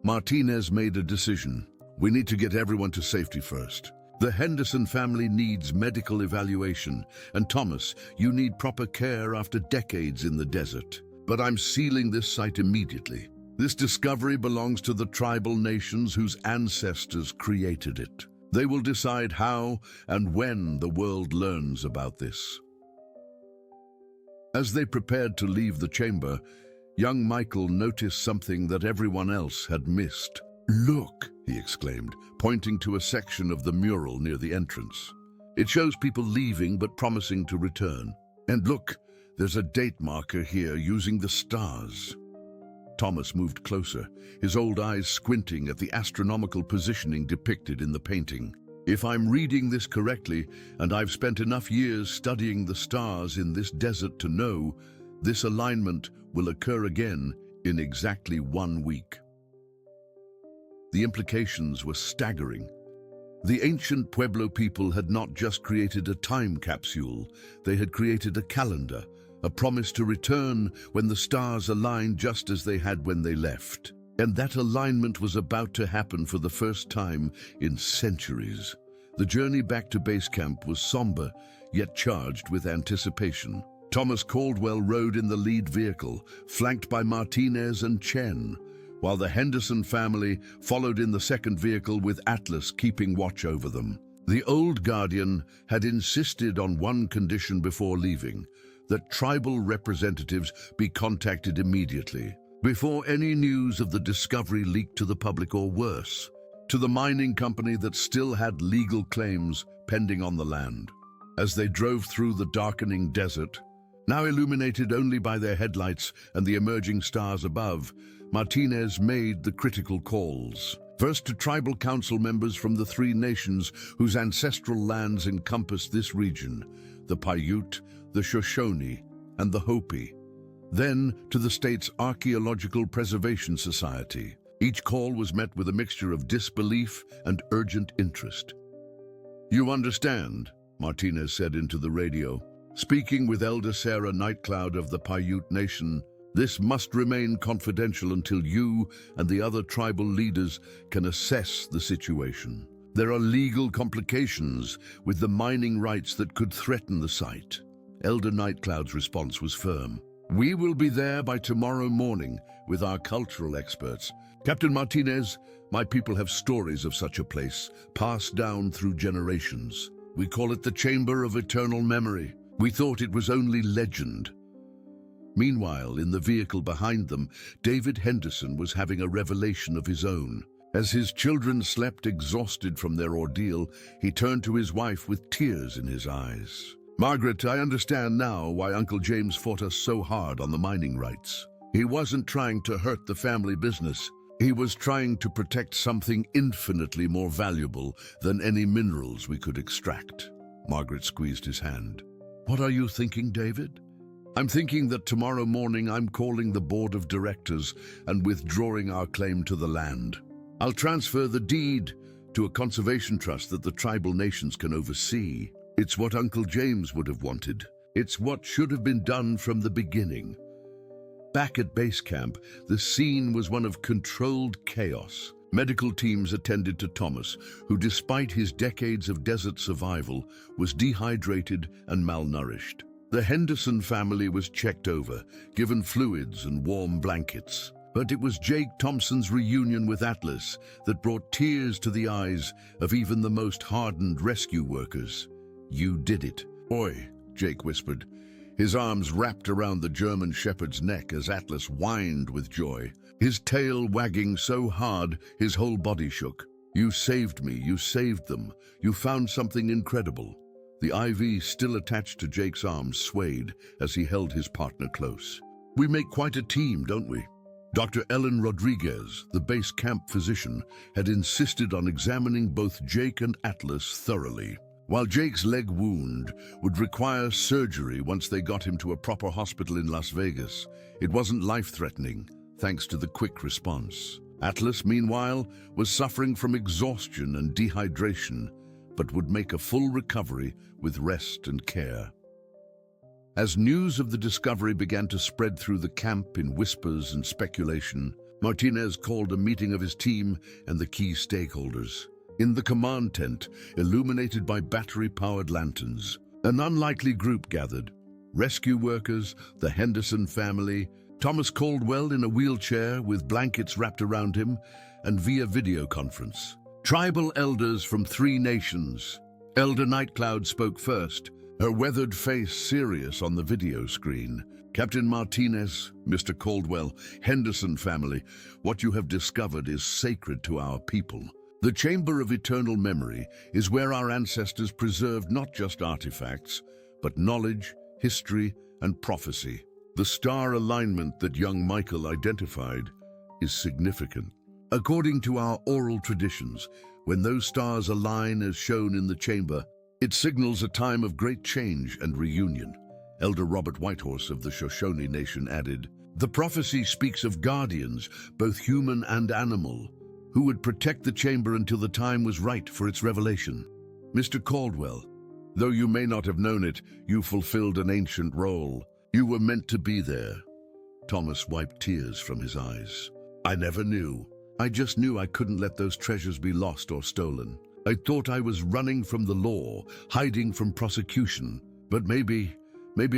Martinez made a decision. We need to get everyone to safety first. The Henderson family needs medical evaluation, and Thomas, you need proper care after decades in the desert. But I'm sealing this site immediately. This discovery belongs to the tribal nations whose ancestors created it. They will decide how and when the world learns about this. As they prepared to leave the chamber, young Michael noticed something that everyone else had missed. Look, he exclaimed, pointing to a section of the mural near the entrance. It shows people leaving but promising to return. And look, there's a date marker here using the stars. Thomas moved closer, his old eyes squinting at the astronomical positioning depicted in the painting. If I'm reading this correctly, and I've spent enough years studying the stars in this desert to know, this alignment will occur again in exactly 1 week. The implications were staggering. The ancient Pueblo people had not just created a time capsule, they had created a calendar, a promise to return when the stars aligned just as they had when they left. And that alignment was about to happen for the first time in centuries. The journey back to base camp was somber, yet charged with anticipation. Thomas Caldwell rode in the lead vehicle, flanked by Martinez and Chen, while the Henderson family followed in the second vehicle with Atlas keeping watch over them. The old Guardian had insisted on one condition before leaving, that tribal representatives be contacted immediately, before any news of the discovery leaked to the public or worse, to the mining company that still had legal claims pending on the land. As they drove through the darkening desert, now illuminated only by their headlights and the emerging stars above, Martinez made the critical calls. First to tribal council members from the 3 nations whose ancestral lands encompassed this region, the Paiute, the Shoshone, and the Hopi. Then to the state's Archaeological Preservation Society. Each call was met with a mixture of disbelief and urgent interest. "You understand," Martinez said into the radio. "Speaking with Elder Sarah Nightcloud of the Paiute Nation, this must remain confidential until you and the other tribal leaders can assess the situation. There are legal complications with the mining rights that could threaten the site." Elder Nightcloud's response was firm. "We will be there by tomorrow morning with our cultural experts. Captain Martinez, my people have stories of such a place, passed down through generations. We call it the Chamber of Eternal Memory. We thought it was only legend." Meanwhile, in the vehicle behind them, David Henderson was having a revelation of his own. As his children slept exhausted from their ordeal, he turned to his wife with tears in his eyes. "Margaret, I understand now why Uncle James fought us so hard on the mining rights. He wasn't trying to hurt the family business. He was trying to protect something infinitely more valuable than any minerals we could extract." Margaret squeezed his hand. "What are you thinking, David?" "I'm thinking that tomorrow morning I'm calling the board of directors and withdrawing our claim to the land. I'll transfer the deed to a conservation trust that the tribal nations can oversee. It's what Uncle James would have wanted. It's what should have been done from the beginning." Back at base camp, the scene was one of controlled chaos. Medical teams attended to Thomas, who despite his decades of desert survival, was dehydrated and malnourished. The Henderson family was checked over, given fluids and warm blankets. But it was Jake Thompson's reunion with Atlas that brought tears to the eyes of even the most hardened rescue workers. "You did it." "Oi," Jake whispered, his arms wrapped around the German shepherd's neck as Atlas whined with joy, his tail wagging so hard his whole body shook. "You saved me, you saved them. You found something incredible." The IV still attached to Jake's arms swayed as he held his partner close. "We make quite a team, don't we?" Dr. Ellen Rodriguez, the base camp physician, had insisted on examining both Jake and Atlas thoroughly. While Jake's leg wound would require surgery once they got him to a proper hospital in Las Vegas, it wasn't life-threatening, thanks to the quick response. Atlas, meanwhile, was suffering from exhaustion and dehydration, but would make a full recovery with rest and care. As news of the discovery began to spread through the camp in whispers and speculation, Martinez called a meeting of his team and the key stakeholders. In the command tent, illuminated by battery-powered lanterns, an unlikely group gathered. Rescue workers, the Henderson family, Thomas Caldwell in a wheelchair with blankets wrapped around him, and via video conference. Tribal elders from 3 nations. Elder Nightcloud spoke first, her weathered face serious on the video screen. "Captain Martinez, Mr. Caldwell, Henderson family, what you have discovered is sacred to our people. The Chamber of Eternal Memory is where our ancestors preserved not just artifacts, but knowledge, history, and prophecy. The star alignment that young Michael identified is significant. According to our oral traditions, when those stars align as shown in the chamber, it signals a time of great change and reunion." Elder Robert Whitehorse of the Shoshone Nation added, "The prophecy speaks of guardians, both human and animal, who would protect the chamber until the time was right for its revelation. Mr. Caldwell, though you may not have known it, you fulfilled an ancient role. You were meant to be there. Thomas wiped tears from his eyes. I never knew. I just knew I couldn't let those treasures be lost or stolen. I thought I was running from the law, hiding from prosecution. But maybe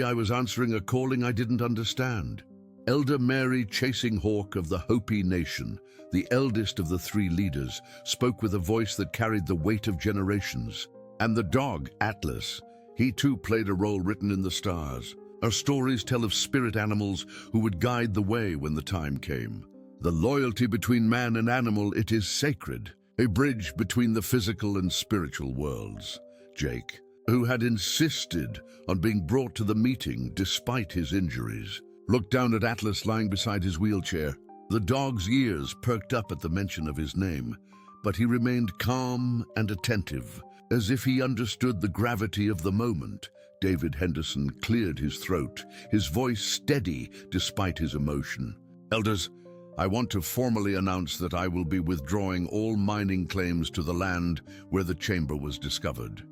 I was answering a calling I didn't understand. Elder Mary Chasing Hawk of the Hopi Nation, the eldest of the three leaders, spoke with a voice that carried the weight of generations. And the dog, Atlas, he too played a role written in the stars. Our stories tell of spirit animals who would guide the way when the time came. The loyalty between man and animal, it is sacred, a bridge between the physical and spiritual worlds. Jake, who had insisted on being brought to the meeting despite his injuries, looked down at Atlas lying beside his wheelchair. The dog's ears perked up at the mention of his name, but he remained calm and attentive, as if he understood the gravity of the moment. David Henderson cleared his throat, his voice steady despite his emotion. Elders, I want to formally announce that I will be withdrawing all mining claims to the land where the chamber was discovered.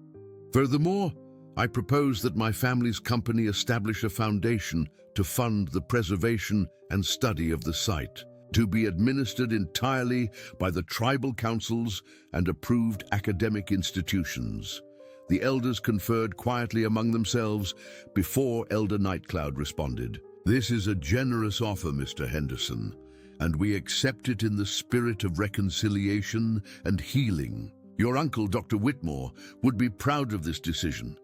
Furthermore, I propose that my family's company establish a foundation to fund the preservation and study of the site, to be administered entirely by the tribal councils and approved academic institutions. The elders conferred quietly among themselves before Elder Nightcloud responded. This is a generous offer, Mr. Henderson, and we accept it in the spirit of reconciliation and healing. Your uncle, Dr. Whitmore, would be proud of this decision.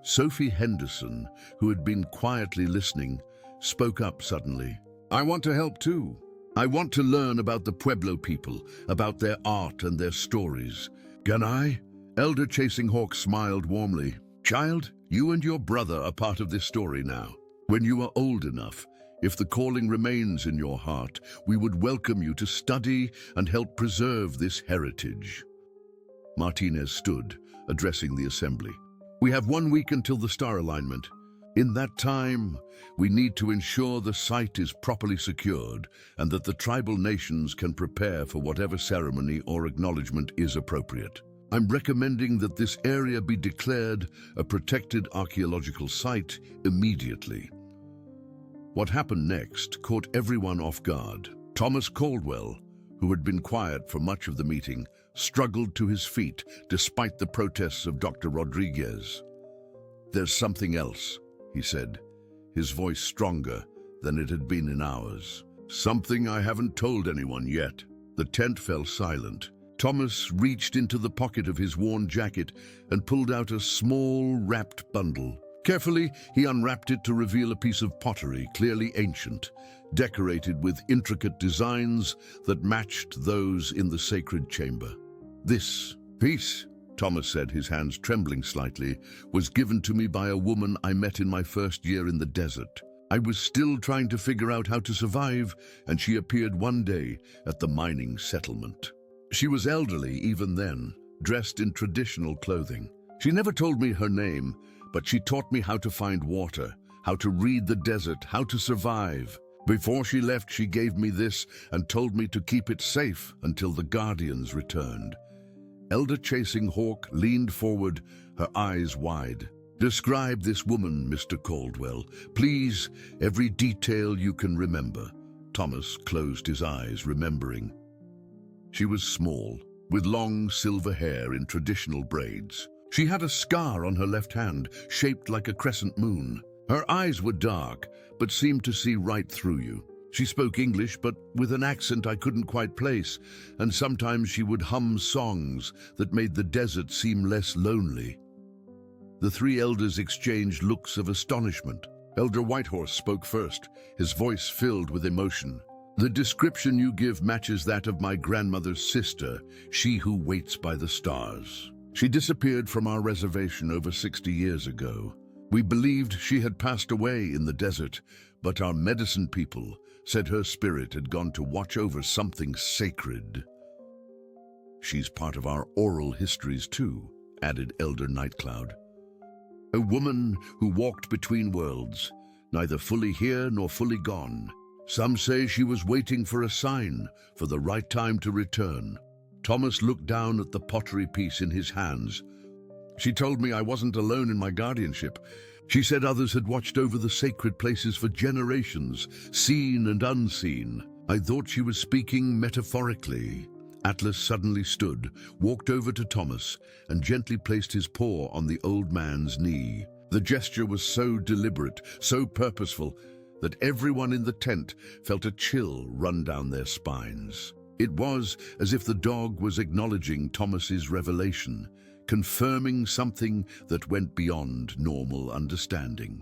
Sophie Henderson, who had been quietly listening, spoke up suddenly. I want to help too. I want to learn about the Pueblo people, about their art and their stories. Can I? Elder Chasing Hawk smiled warmly. Child, you and your brother are part of this story now. When you are old enough, if the calling remains in your heart, we would welcome you to study and help preserve this heritage. Martinez stood, addressing the assembly. We have 1 week until the star alignment. In that time, we need to ensure the site is properly secured and that the tribal nations can prepare for whatever ceremony or acknowledgement is appropriate. I'm recommending that this area be declared a protected archaeological site immediately. What happened next caught everyone off guard. Thomas Caldwell, who had been quiet for much of the meeting, struggled to his feet despite the protests of Dr. Rodriguez. There's something else, he said, his voice stronger than it had been in hours. Something I haven't told anyone yet. The tent fell silent. Thomas reached into the pocket of his worn jacket and pulled out a small, wrapped bundle. Carefully, he unwrapped it to reveal a piece of pottery, clearly ancient, decorated with intricate designs that matched those in the sacred chamber. This piece, Thomas said, his hands trembling slightly, was given to me by a woman I met in my first year in the desert. I was still trying to figure out how to survive, and she appeared one day at the mining settlement. She was elderly even then, dressed in traditional clothing. She never told me her name, but she taught me how to find water, how to read the desert, how to survive. Before she left, she gave me this and told me to keep it safe until the Guardians returned. Elder Chasing Hawk leaned forward, her eyes wide. Describe this woman, Mr. Caldwell. Please, every detail you can remember. Thomas closed his eyes, remembering. She was small, with long silver hair in traditional braids. She had a scar on her left hand, shaped like a crescent moon. Her eyes were dark, but seemed to see right through you. She spoke English, but with an accent I couldn't quite place, and sometimes she would hum songs that made the desert seem less lonely. The three elders exchanged looks of astonishment. Elder Whitehorse spoke first, his voice filled with emotion. The description you give matches that of my grandmother's sister, she who waits by the stars. She disappeared from our reservation over 60 years ago. We believed she had passed away in the desert, but our medicine people said her spirit had gone to watch over something sacred. She's part of our oral histories too, added Elder Nightcloud. A woman who walked between worlds, neither fully here nor fully gone. Some say she was waiting for a sign, for the right time to return. Thomas looked down at the pottery piece in his hands. She told me I wasn't alone in my guardianship. She said others had watched over the sacred places for generations, seen and unseen. I thought she was speaking metaphorically. Atlas suddenly stood, walked over to Thomas, and gently placed his paw on the old man's knee. The gesture was so deliberate, so purposeful, that everyone in the tent felt a chill run down their spines. It was as if the dog was acknowledging Thomas's revelation, confirming something that went beyond normal understanding.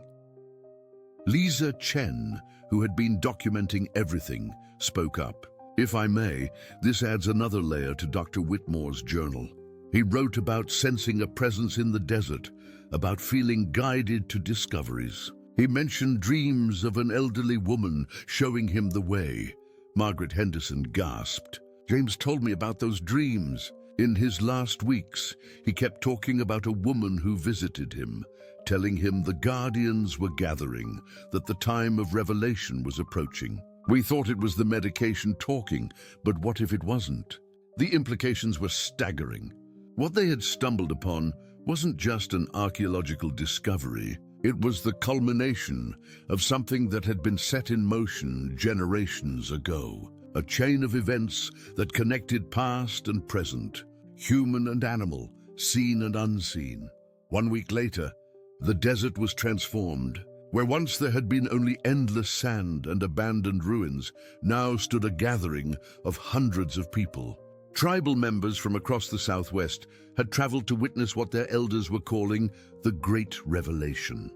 Lisa Chen, who had been documenting everything, spoke up. If I may, this adds another layer to Dr. Whitmore's journal. He wrote about sensing a presence in the desert, about feeling guided to discoveries. He mentioned dreams of an elderly woman showing him the way. Margaret Henderson gasped. James told me about those dreams. In his last weeks, he kept talking about a woman who visited him, telling him the guardians were gathering, that the time of revelation was approaching. We thought it was the medication talking, but what if it wasn't? The implications were staggering. What they had stumbled upon wasn't just an archaeological discovery. It was the culmination of something that had been set in motion generations ago. A chain of events that connected past and present, human and animal, seen and unseen. 1 week later, the desert was transformed. Where once there had been only endless sand and abandoned ruins, now stood a gathering of hundreds of people. Tribal members from across the Southwest had traveled to witness what their elders were calling the Great Revelation.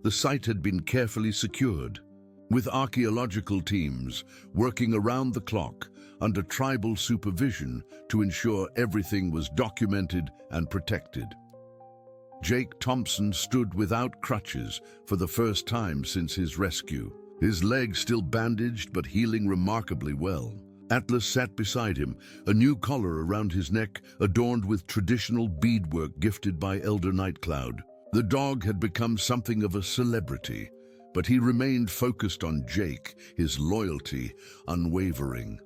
The site had been carefully secured, with archaeological teams working around the clock under tribal supervision to ensure everything was documented and protected. Jake Thompson stood without crutches for the first time since his rescue. His leg still bandaged but healing remarkably well. Atlas sat beside him, a new collar around his neck adorned with traditional beadwork gifted by Elder Nightcloud. The dog had become something of a celebrity, but he remained focused on Jake, his loyalty unwavering.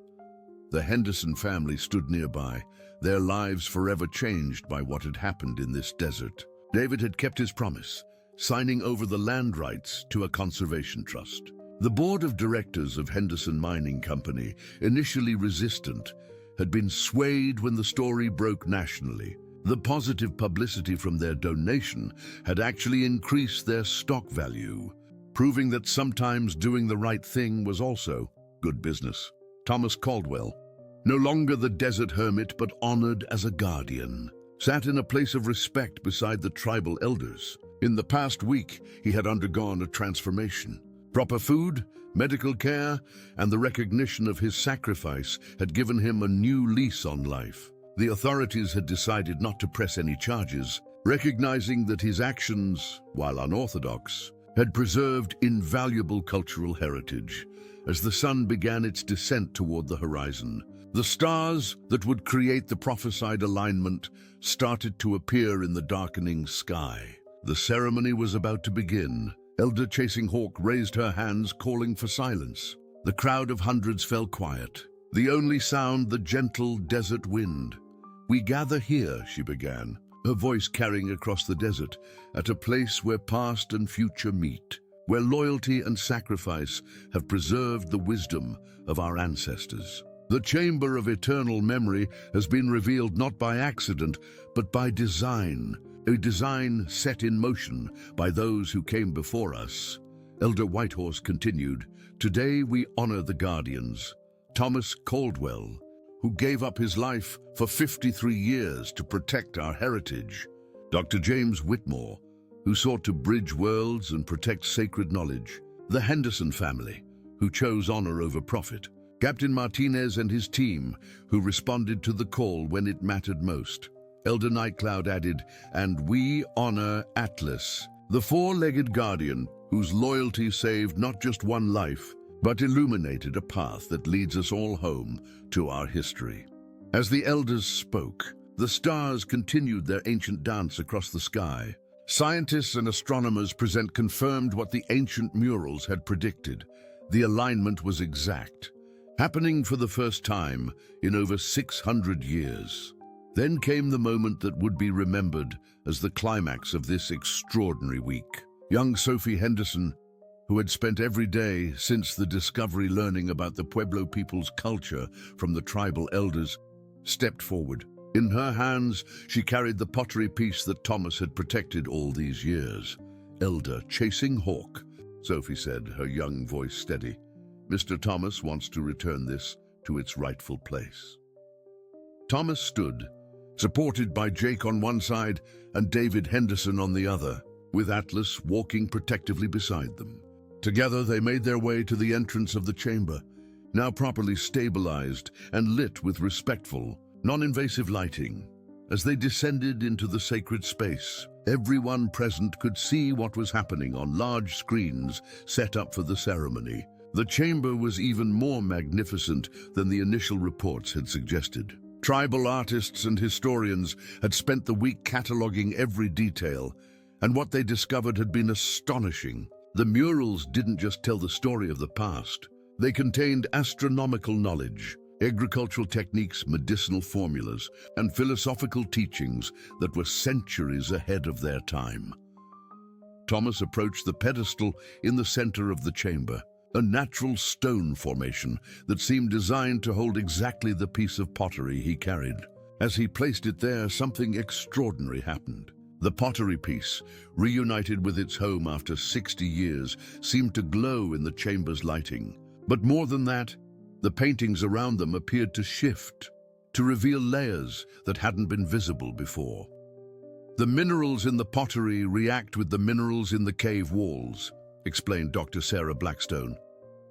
The Henderson family stood nearby, their lives forever changed by what had happened in this desert. David had kept his promise, signing over the land rights to a conservation trust. The board of directors of Henderson Mining Company, initially resistant, had been swayed when the story broke nationally. The positive publicity from their donation had actually increased their stock value, proving that sometimes doing the right thing was also good business. Thomas Caldwell, no longer the desert hermit but honored as a guardian, sat in a place of respect beside the tribal elders. In the past week, he had undergone a transformation. Proper food, medical care, and the recognition of his sacrifice had given him a new lease on life. The authorities had decided not to press any charges, recognizing that his actions, while unorthodox, had preserved invaluable cultural heritage. As the sun began its descent toward the horizon, the stars that would create the prophesied alignment started to appear in the darkening sky. The ceremony was about to begin. Elder Chasing Hawk raised her hands, calling for silence. The crowd of hundreds fell quiet, the only sound the gentle desert wind. "We gather here," she began, her voice carrying across the desert, "at a place where past and future meet, where loyalty and sacrifice have preserved the wisdom of our ancestors. The chamber of eternal memory has been revealed not by accident, but by design, a design set in motion by those who came before us." Elder Whitehorse continued, "Today we honor the guardians, Thomas Caldwell, who gave up his life for 53 years to protect our heritage, Dr. James Whitmore, who sought to bridge worlds and protect sacred knowledge, the Henderson family, who chose honor over profit, Captain Martinez and his team, who responded to the call when it mattered most." Elder Nightcloud added, "And we honor Atlas, the four-legged guardian whose loyalty saved not just one life, but illuminated a path that leads us all home to our history." As the elders spoke, the stars continued their ancient dance across the sky. Scientists and astronomers present confirmed what the ancient murals had predicted. The alignment was exact, happening for the first time in over 600 years. Then came the moment that would be remembered as the climax of this extraordinary week. Young Sophie Henderson, who had spent every day since the discovery learning about the Pueblo people's culture from the tribal elders, stepped forward. In her hands, she carried the pottery piece that Thomas had protected all these years. "Elder chasing hawk," Sophie said, her young voice steady. "Mr. Thomas wants to return this to its rightful place." Thomas stood, supported by Jake on one side and David Henderson on the other, with Atlas walking protectively beside them. Together they made their way to the entrance of the chamber, now properly stabilized and lit with respectful, non-invasive lighting. As they descended into the sacred space, everyone present could see what was happening on large screens set up for the ceremony. The chamber was even more magnificent than the initial reports had suggested. Tribal artists and historians had spent the week cataloging every detail, and what they discovered had been astonishing. The murals didn't just tell the story of the past. They contained astronomical knowledge, agricultural techniques, medicinal formulas, and philosophical teachings that were centuries ahead of their time. Thomas approached the pedestal in the center of the chamber, a natural stone formation that seemed designed to hold exactly the piece of pottery he carried. As he placed it there, something extraordinary happened. The pottery piece, reunited with its home after 60 years, seemed to glow in the chamber's lighting. But more than that, the paintings around them appeared to shift, to reveal layers that hadn't been visible before. "The minerals in the pottery react with the minerals in the cave walls," explained Dr. Sarah Blackstone,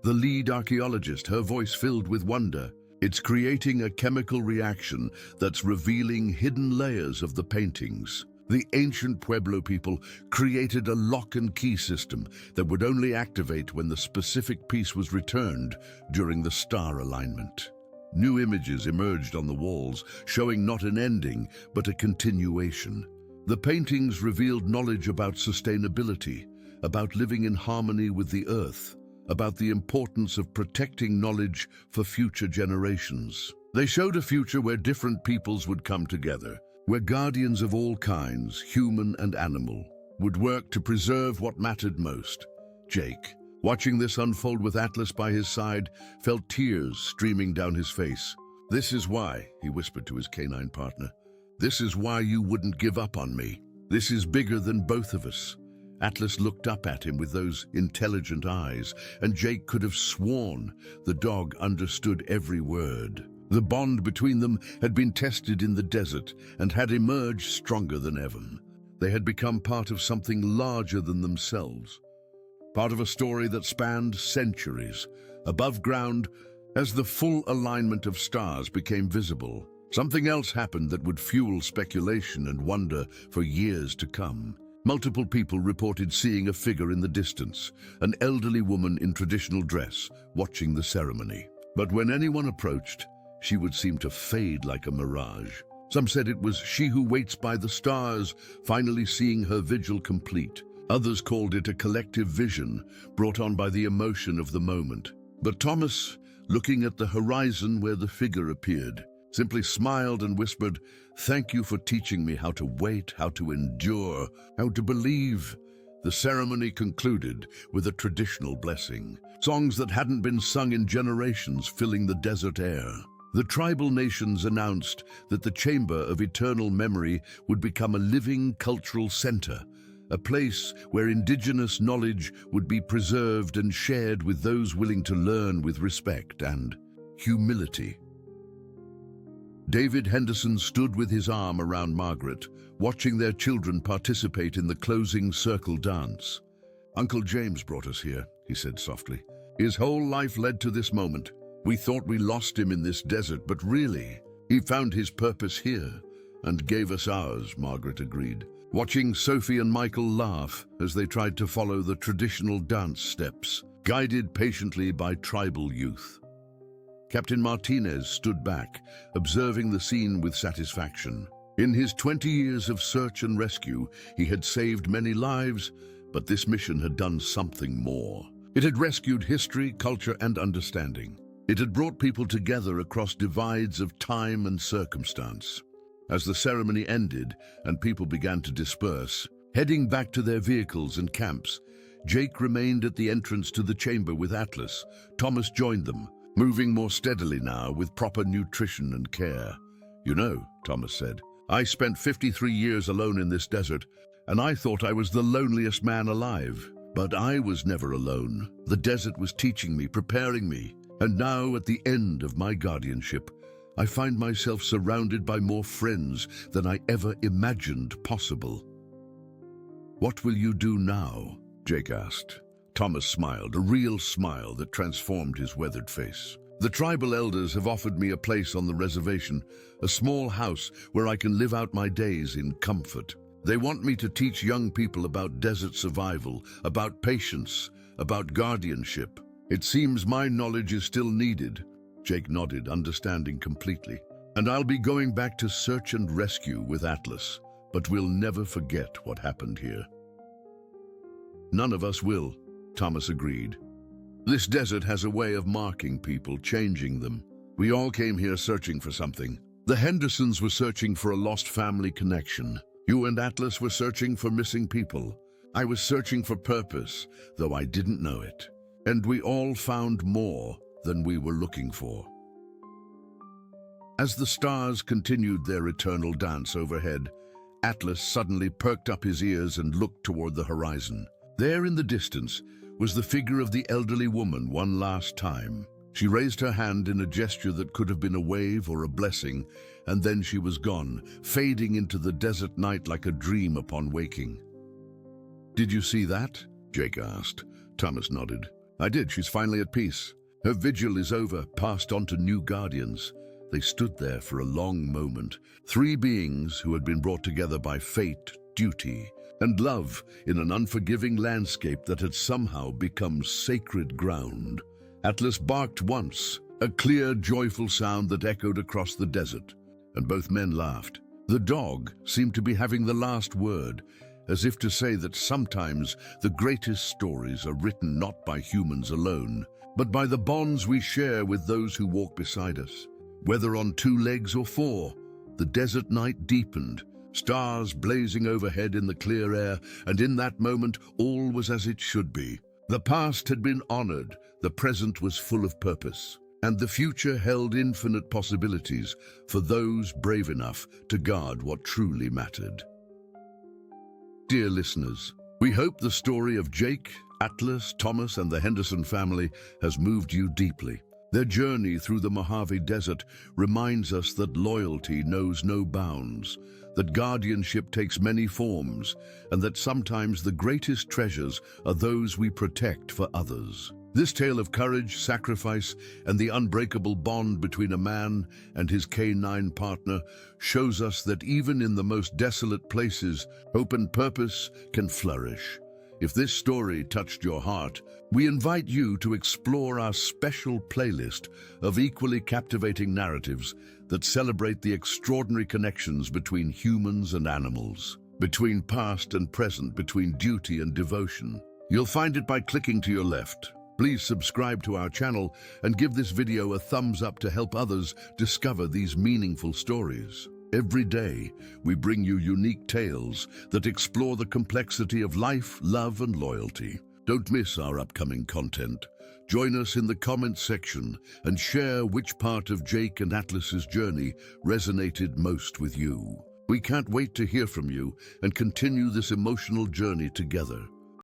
the lead archaeologist, her voice filled with wonder. "It's creating a chemical reaction that's revealing hidden layers of the paintings." The ancient Pueblo people created a lock and key system that would only activate when the specific piece was returned during the star alignment. New images emerged on the walls, showing not an ending, but a continuation. The paintings revealed knowledge about sustainability, about living in harmony with the earth, about the importance of protecting knowledge for future generations. They showed a future where different peoples would come together, where guardians of all kinds, human and animal, would work to preserve what mattered most. Jake, watching this unfold with Atlas by his side, felt tears streaming down his face. "This is why," he whispered to his canine partner. "This is why you wouldn't give up on me. This is bigger than both of us." Atlas looked up at him with those intelligent eyes, and Jake could have sworn the dog understood every word. The bond between them had been tested in the desert and had emerged stronger than ever. They had become part of something larger than themselves, part of a story that spanned centuries. Above ground, as the full alignment of stars became visible, something else happened that would fuel speculation and wonder for years to come. Multiple people reported seeing a figure in the distance, an elderly woman in traditional dress, watching the ceremony. But when anyone approached, she would seem to fade like a mirage. Some said it was she who waits by the stars, finally seeing her vigil complete. Others called it a collective vision, brought on by the emotion of the moment. But Thomas, looking at the horizon where the figure appeared, simply smiled and whispered, "Thank you for teaching me how to wait, how to endure, how to believe." The ceremony concluded with a traditional blessing, songs that hadn't been sung in generations filling the desert air. The tribal nations announced that the Chamber of Eternal Memory would become a living cultural center, a place where indigenous knowledge would be preserved and shared with those willing to learn with respect and humility. David Henderson stood with his arm around Margaret, watching their children participate in the closing circle dance. "Uncle James brought us here," he said softly. "His whole life led to this moment. We thought we lost him in this desert, but really, he found his purpose here and gave us ours," Margaret agreed, watching Sophie and Michael laugh as they tried to follow the traditional dance steps, guided patiently by tribal youth. Captain Martinez stood back, observing the scene with satisfaction. In his 20 years of search and rescue, he had saved many lives, but this mission had done something more. It had rescued history, culture, and understanding. It had brought people together across divides of time and circumstance. As the ceremony ended and people began to disperse, heading back to their vehicles and camps, Jake remained at the entrance to the chamber with Atlas. Thomas joined them, moving more steadily now with proper nutrition and care. "You know," Thomas said, "I spent 53 years alone in this desert, and I thought I was the loneliest man alive. But I was never alone. The desert was teaching me, preparing me. And now, at the end of my guardianship, I find myself surrounded by more friends than I ever imagined possible." "What will you do now?" Jake asked. Thomas smiled, a real smile that transformed his weathered face. "The tribal elders have offered me a place on the reservation, a small house where I can live out my days in comfort. They want me to teach young people about desert survival, about patience, about guardianship. It seems my knowledge is still needed." Jake nodded, understanding completely. "And I'll be going back to search and rescue with Atlas, but we'll never forget what happened here." "None of us will," Thomas agreed. "This desert has a way of marking people, changing them. We all came here searching for something. The Hendersons were searching for a lost family connection. You and Atlas were searching for missing people. I was searching for purpose, though I didn't know it. And we all found more than we were looking for." As the stars continued their eternal dance overhead, Atlas suddenly perked up his ears and looked toward the horizon. There in the distance was the figure of the elderly woman one last time. She raised her hand in a gesture that could have been a wave or a blessing, and then she was gone, fading into the desert night like a dream upon waking. "Did you see that?" Jake asked. Thomas nodded. "I did. She's finally at peace. Her vigil is over, passed on to new guardians." They stood there for a long moment, three beings who had been brought together by fate, duty, and love in an unforgiving landscape that had somehow become sacred ground. Atlas barked once, a clear, joyful sound that echoed across the desert, and both men laughed. The dog seemed to be having the last word, as if to say that sometimes the greatest stories are written not by humans alone, but by the bonds we share with those who walk beside us. Whether on two legs or four, the desert night deepened, stars blazing overhead in the clear air, and in that moment all was as it should be. The past had been honored, the present was full of purpose, and the future held infinite possibilities for those brave enough to guard what truly mattered. Dear listeners, we hope the story of Jake, Atlas, Thomas, and the Henderson family has moved you deeply. Their journey through the Mojave Desert reminds us that loyalty knows no bounds, that guardianship takes many forms, and that sometimes the greatest treasures are those we protect for others. This tale of courage, sacrifice, and the unbreakable bond between a man and his canine partner shows us that even in the most desolate places, hope and purpose can flourish. If this story touched your heart, we invite you to explore our special playlist of equally captivating narratives that celebrate the extraordinary connections between humans and animals, between past and present, between duty and devotion. You'll find it by clicking to your left. Please subscribe to our channel and give this video a thumbs up to help others discover these meaningful stories. Every day, we bring you unique tales that explore the complexity of life, love, and loyalty. Don't miss our upcoming content. Join us in the comments section and share which part of Jake and Atlas's journey resonated most with you. We can't wait to hear from you and continue this emotional journey together.